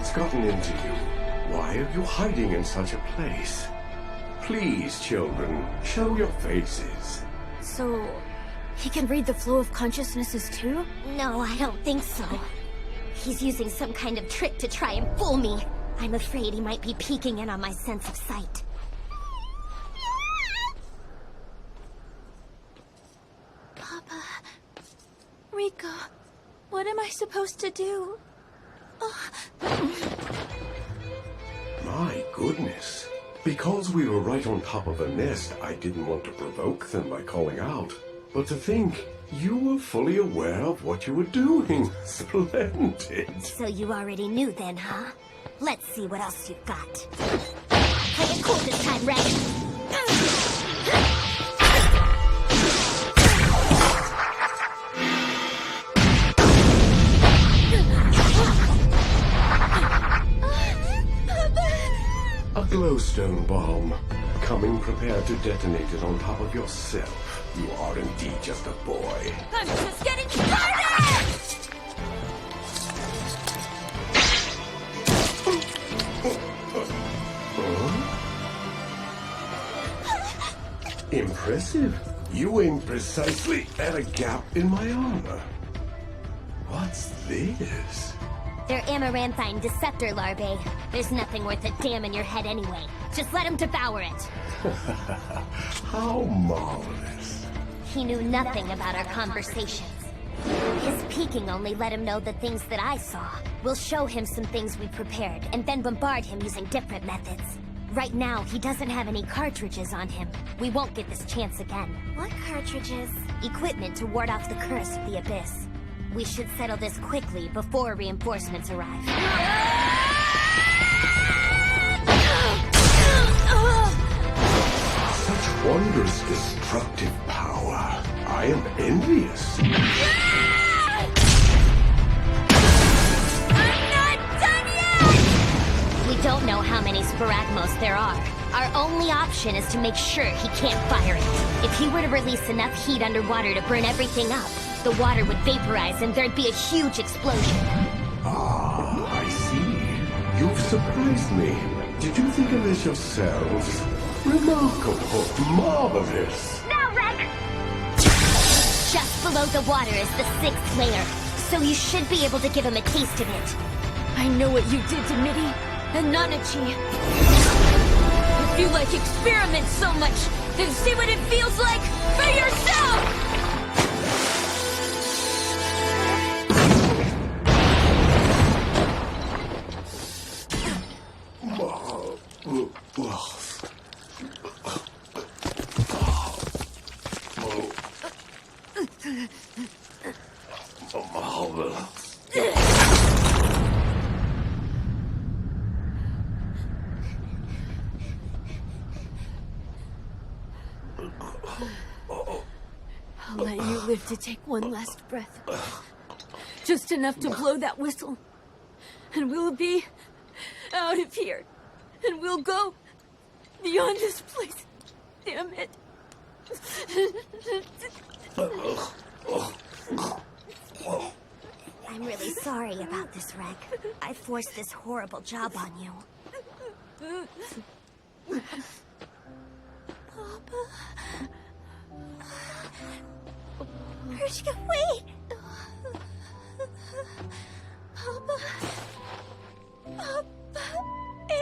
What's gotten into you? Why are you hiding in such a place? Please, children, show your faces. So, he can read the flow of consciousnesses too? No, I don't think so. He's using some kind of trick to try and fool me. I'm afraid he might be peeking in on my sense of sight. Papa... Rika, what am I supposed to do? My goodness. Because we were right on top of a nest, I didn't want to provoke them by calling out. But to think, you were fully aware of what you were doing. Splendid. So you already knew then, huh? Let's see what else you've got. Play it cool this time, Rex. A glowstone bomb. Coming prepared to detonate it on top of yourself. You are indeed just a boy. I'm just getting started! Impressive. You aim precisely at a gap in my armor. What's this? They're amaranthine deceptor larvae. There's nothing worth a damn in your head anyway. Just let him devour it. How marvelous. He knew nothing about our conversations. His peeking only let him know the things that I saw. We'll show him some things we prepared, and then bombard him using different methods. Right now, he doesn't have any cartridges on him. We won't get this chance again. What cartridges? Equipment to ward off the curse of the Abyss. We should settle this quickly before reinforcements arrive. Such wondrous destructive power. I am envious. I'm not done yet! We don't know how many Sparagmos there are. Our only option is to make sure he can't fire it. If he were to release enough heat underwater to burn everything up, the water would vaporize and there'd be a huge explosion. Ah, I see. You've surprised me. Did you think of this yourselves? Remarkable, marvelous. Now, Reg! Just below the water is the 6th layer, so you should be able to give him a taste of it. I know what you did to Mitty and Nanachi. If you like experiments so much, then see what it feels like for yourself! Marvelous. I'll let you live to take one last breath. Just enough to blow that whistle. And we'll be out of here. And we'll go beyond this place. Damn it. I'm really sorry about this, Reg. I forced this horrible job on you. Papa? Pershka, wait! Papa? Papa?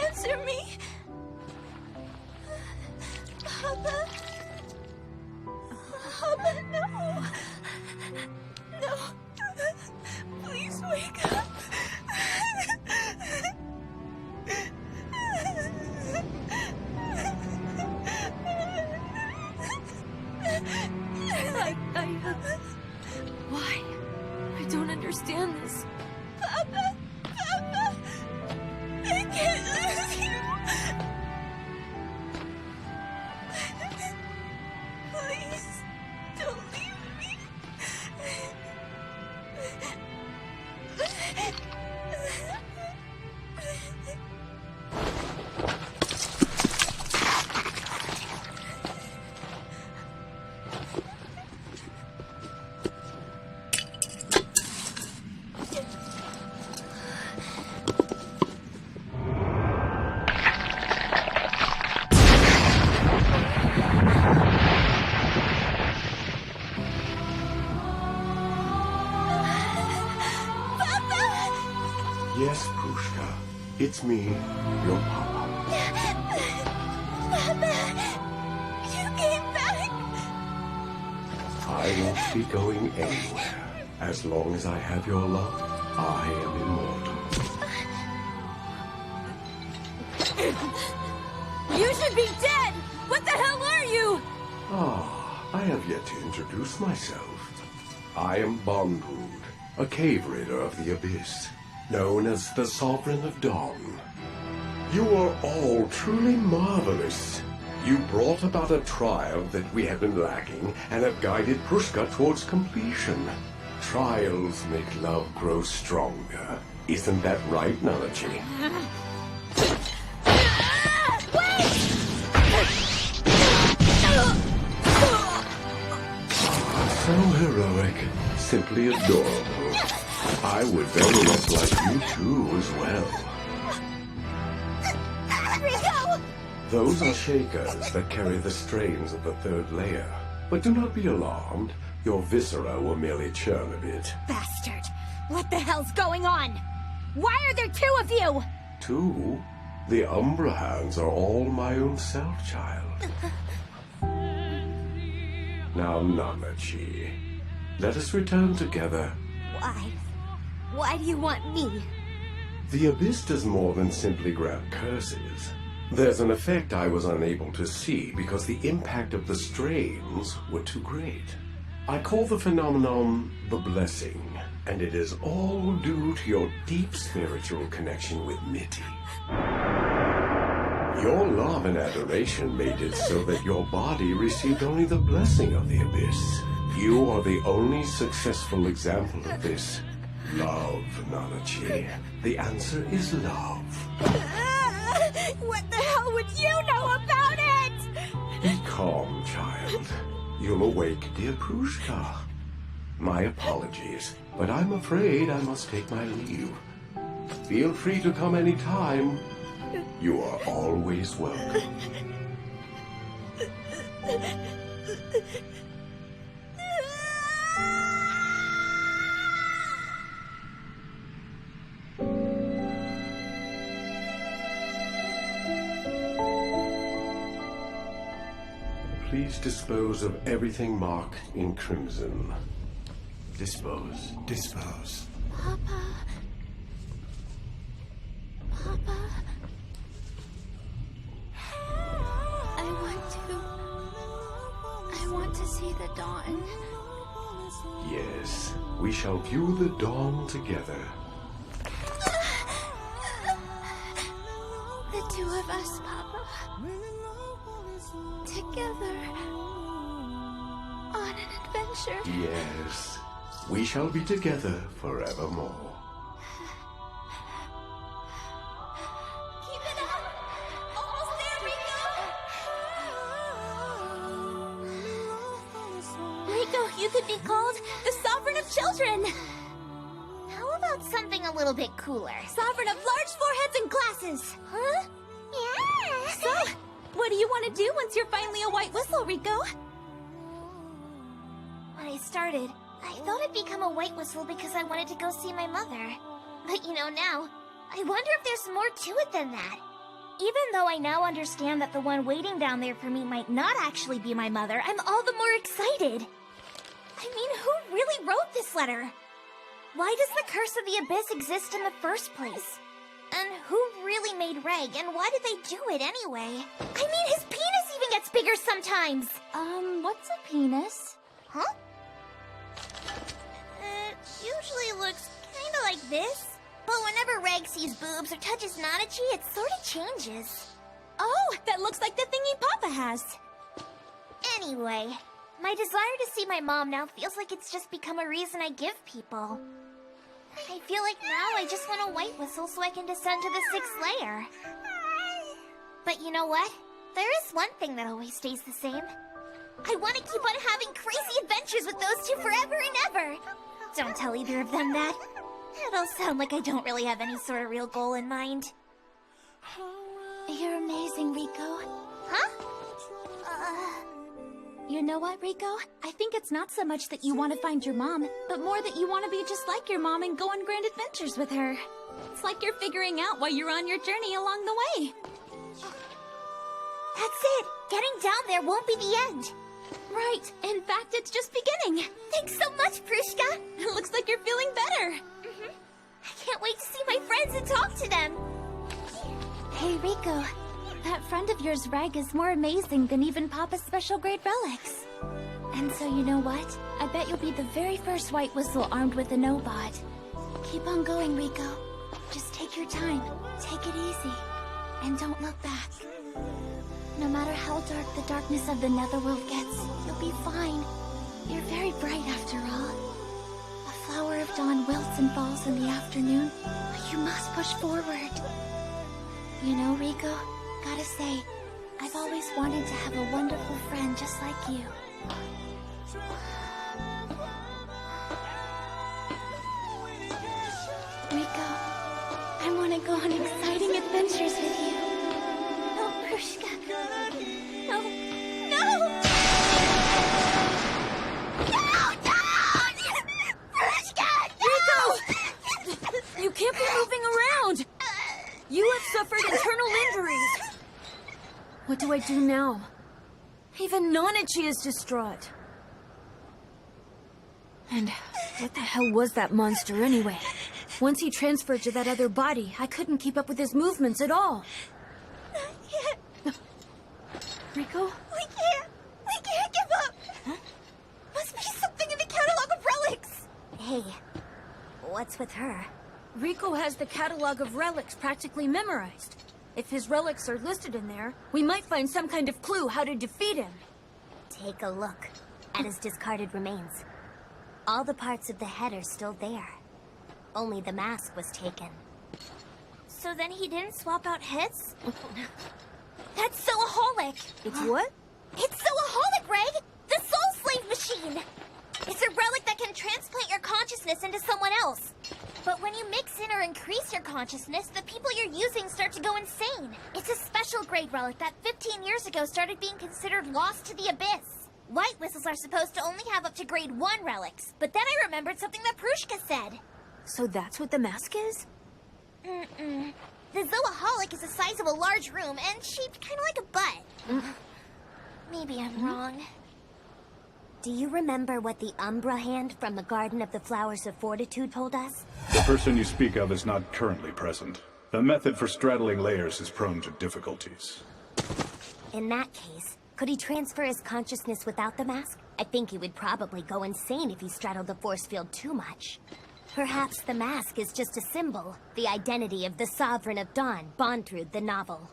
Answer me! Papa? Papa, no! No! Please wake up! Why? I don't understand this. Papa! Papa! It's me, your papa. Papa, you came back. I won't be going anywhere. As long as I have your love, I am immortal. You should be dead! What the hell are you? I have yet to introduce myself. I am Bondwood, a cave raider of the Abyss, known as the Sovereign of Dawn. You are all truly marvelous. You brought about a trial that we have been lacking and have guided Prushka towards completion. Trials make love grow stronger. Isn't that right, Nalachi? So heroic, simply adorable. I would very much like you too as well. Rico! Those are shakers that carry the strains of the third layer. But do not be alarmed. Your viscera will merely churn a bit. Bastard! What the hell's going on? Why are there two of you? Two? The Umbra hands are all my own self, child. Now, Namachi, let us return together. Why? Why do you want me? The Abyss does more than simply grant curses. There's an effect I was unable to see because the impact of the strains were too great. I call the phenomenon the blessing, and it is all due to your deep spiritual connection with Mitty. Your love and adoration made it so that your body received only the blessing of the Abyss. You are the only successful example of this. Love, Nanachi. The answer is love. What the hell would you know about it? Be calm, child. You'll awake dear Prushka. My apologies, but I'm afraid I must take my leave. Feel free to come any time. You are always welcome. Please dispose of everything marked in crimson. Dispose. Dispose. Papa. Papa. I want to see the dawn. Yes, we shall view the dawn together. The two of us, Papa. Together. On an adventure. Yes, we shall be together forevermore. Keep it up! Almost there, Rico! Rico, you could be called the Sovereign of Children! How about something a little bit cooler? Sovereign of large foreheads and glasses! Huh? Yeah! So, what do you want to do once you're finally a white whistle, Rico? When I started, I thought I'd become a white whistle because I wanted to go see my mother. But you know, now, I wonder if there's more to it than that. Even though I now understand that the one waiting down there for me might not actually be my mother, I'm all the more excited. I mean, who really wrote this letter? Why does the Curse of the Abyss exist in the first place? And who really made Reg, and why did they do it anyway? I mean, his penis even gets bigger sometimes! What's a penis? Huh? It usually looks kinda like this. But whenever Reg sees boobs or touches Nanachi, it sorta changes. Oh, that looks like the thingy Papa has. Anyway, my desire to see my mom now feels like it's just become a reason I give people. I feel like now I just want a white whistle so I can descend to the 6th layer. But you know what? There is one thing that always stays the same. I want to keep on having crazy adventures with those two forever and ever. Don't tell either of them that. It'll sound like I don't really have any sort of real goal in mind. You're amazing, Rico. Huh? You know what, Rico? I think it's not so much that you want to find your mom, but more that you want to be just like your mom and go on grand adventures with her. It's like you're figuring out why you're on your journey along the way. That's it! Getting down there won't be the end! Right. In fact, it's just beginning. Thanks so much, Prushka! It looks like you're feeling better. I can't wait to see my friends and talk to them! Hey, Rico. That friend of yours, Reg, is more amazing than even Papa's special grade relics. And so you know what? I bet you'll be the very first White Whistle armed with a no-bot. Keep on going, Rico. Just take your time, take it easy, and don't look back. No matter how dark the darkness of the Netherworld gets, you'll be fine. You're very bright after all. A flower of dawn wilts and falls in the afternoon, but you must push forward. You know, Rico, gotta say, I've always wanted to have a wonderful friend just like you. Rico, I want to go on exciting adventures with you. No, Prushka. No. No! No! Prushka! No! Rico! You can't be moving around! You have suffered internal injuries! What do I do now? Even Nanachi is distraught. And what the hell was that monster anyway? Once he transferred to that other body, I couldn't keep up with his movements at all. Rico? We can't give up! Huh? Must be something in the catalog of relics! Hey, what's with her? Rico has the catalog of relics practically memorized. If his relics are listed in there, we might find some kind of clue how to defeat him. Take a look at his discarded remains. All the parts of the head are still there. Only the mask was taken. So then he didn't swap out heads? That's Soaholic! It's what? It's Soaholic, Reg! The Soul Slave Machine! It's a relic that can transplant your consciousness into someone else. But when you mix in or increase your consciousness, the people you're using start to go insane. It's a special grade relic that 15 years ago started being considered lost to the abyss. White Whistles are supposed to only have up to grade 1 relics, but then I remembered something that Prushka said. So that's what the mask is? Mm-mm. The Zoaholic is the size of a large room and shaped kind of like a butt. Maybe I'm wrong. Do you remember what the Umbra Hand from the Garden of the Flowers of Fortitude told us? The person you speak of is not currently present. The method for straddling layers is prone to difficulties. In that case, could he transfer his consciousness without the mask? I think he would probably go insane if he straddled the force field too much. Perhaps the mask is just a symbol, the identity of the Sovereign of Dawn, Bondrewd the novel.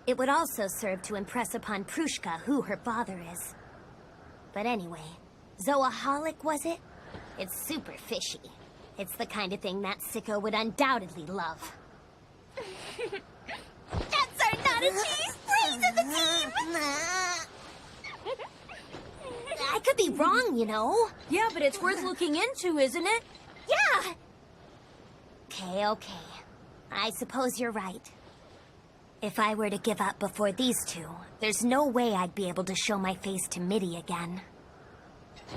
It would also serve to impress upon Prushka who her father is. But anyway, Zoaholic, was it? It's super fishy. It's the kind of thing that sicko would undoubtedly love. That's our Nanachi! Please, to the team! I could be wrong, you know. Yeah, but it's worth looking into, isn't it? Yeah! Okay. I suppose you're right. If I were to give up before these two, there's no way I'd be able to show my face to Mitty again.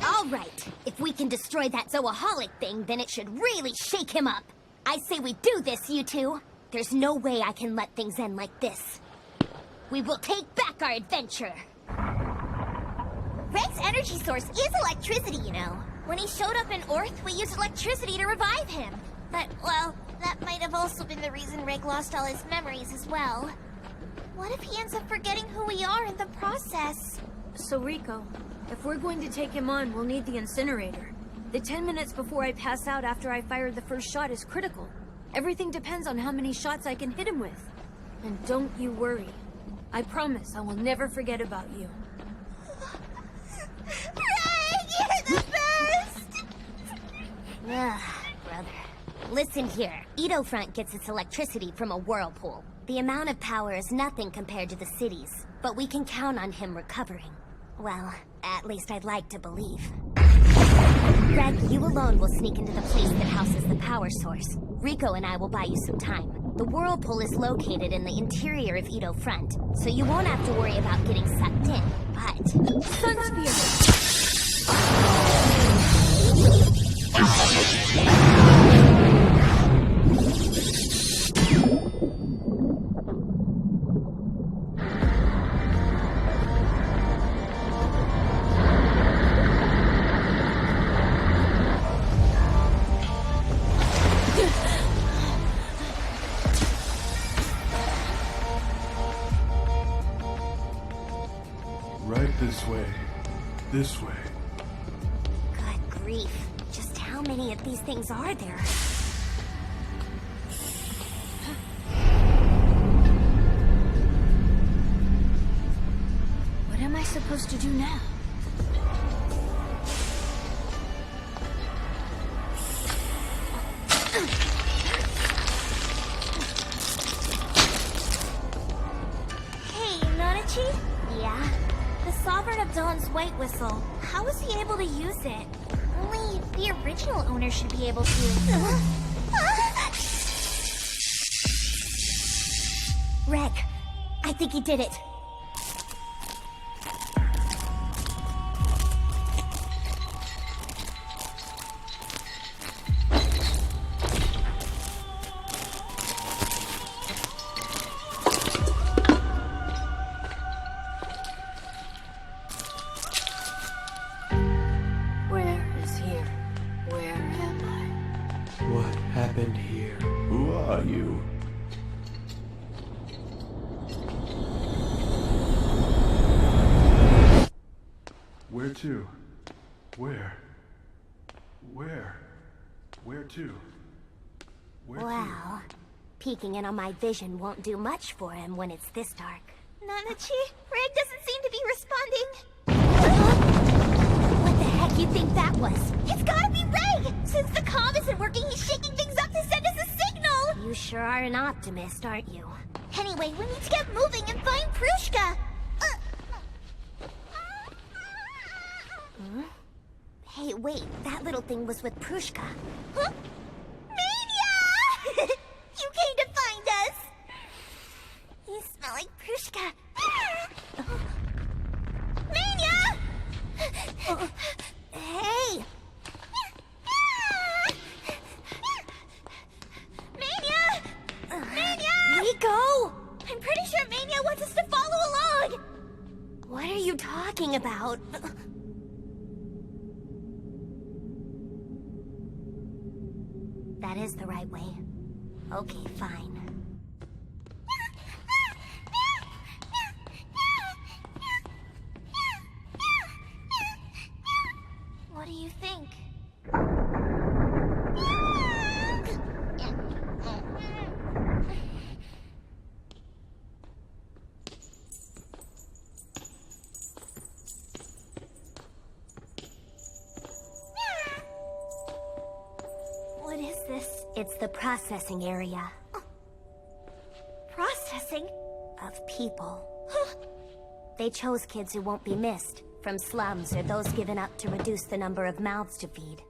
All right, if we can destroy that Zoaholic thing, then it should really shake him up. I say we do this, you two. There's no way I can let things end like this. We will take back our adventure. Reg's energy source is electricity, you know. When he showed up in Orth, we used electricity to revive him. But, well, that might have also been the reason Reg lost all his memories as well. What if he ends up forgetting who we are in the process? So, Rico, if we're going to take him on, we'll need the incinerator. The 10 minutes before I pass out after I fire the first shot is critical. Everything depends on how many shots I can hit him with. And don't you worry. I promise I will never forget about you. Reg, you're the best! Ugh, brother. Listen here. Edo Front gets its electricity from a whirlpool. The amount of power is nothing compared to the city's, but we can count on him recovering. Well, at least I'd like to believe. Reg, you alone will sneak into the place that houses the power source. Rico and I will buy you some time. The whirlpool is located in the interior of Edo Front, so you won't have to worry about getting sucked in, but... Sunsphere! Right this way. This way. Good grief. Just how many of these things are there? What am I supposed to do now? Hey, Nanachi? Yeah? The Sovereign of Dawn's white whistle. How was he able to use it? Only the original owner should be able to. Reg, I think he did it. Where is here? Where am I? What happened here? Who are you? Where to? Where? Where? Where to? Where to? Well, peeking in on my vision won't do much for him when it's this dark. Nanachi, Reg doesn't seem to be responding. What the heck you think that was? It's gotta be Reg! Since the comm isn't working, he's shaking things up to send us a signal! You sure are an optimist, aren't you? Anyway, we need to get moving and find Prushka! Hey, wait, that little thing was with Prushka. Huh? Mania! You came to find us! You smell like Prushka. Mania! Hey! Mania! Mania! Rico! I'm pretty sure Mania wants us to follow along! What are you talking about? That is the right way. Okay, fine. What do you think? What is this? It's the processing area Processing? of people. They chose kids who won't be missed, from slums or those given up to reduce the number of mouths to feed.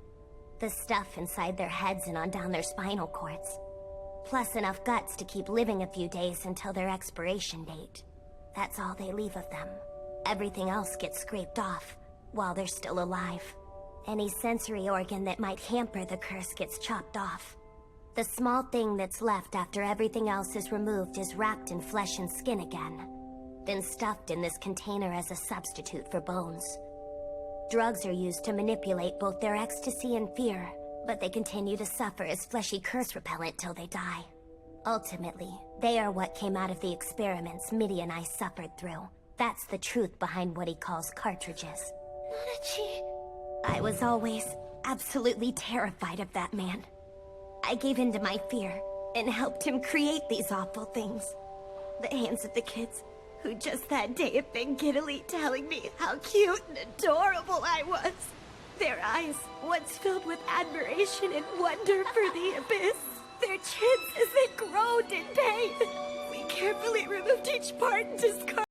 The stuff inside their heads and on down their spinal cords. Plus enough guts to keep living a few days until their expiration date. That's all they leave of them. Everything else gets scraped off, while they're still alive. Any sensory organ that might hamper the curse gets chopped off. The small thing that's left after everything else is removed is wrapped in flesh and skin again, then stuffed in this container as a substitute for bones. Drugs are used to manipulate both their ecstasy and fear, but they continue to suffer as fleshy curse repellent till they die. Ultimately, they are what came out of the experiments Mitty and I suffered through. That's the truth behind what he calls cartridges. Nanachi... I was always absolutely terrified of that man. I gave in to my fear and helped him create these awful things. The hands of the kids who just that day have been giddily telling me how cute and adorable I was. Their eyes, once filled with admiration and wonder for the abyss, their chins as they groaned in pain. We carefully removed each part and discarded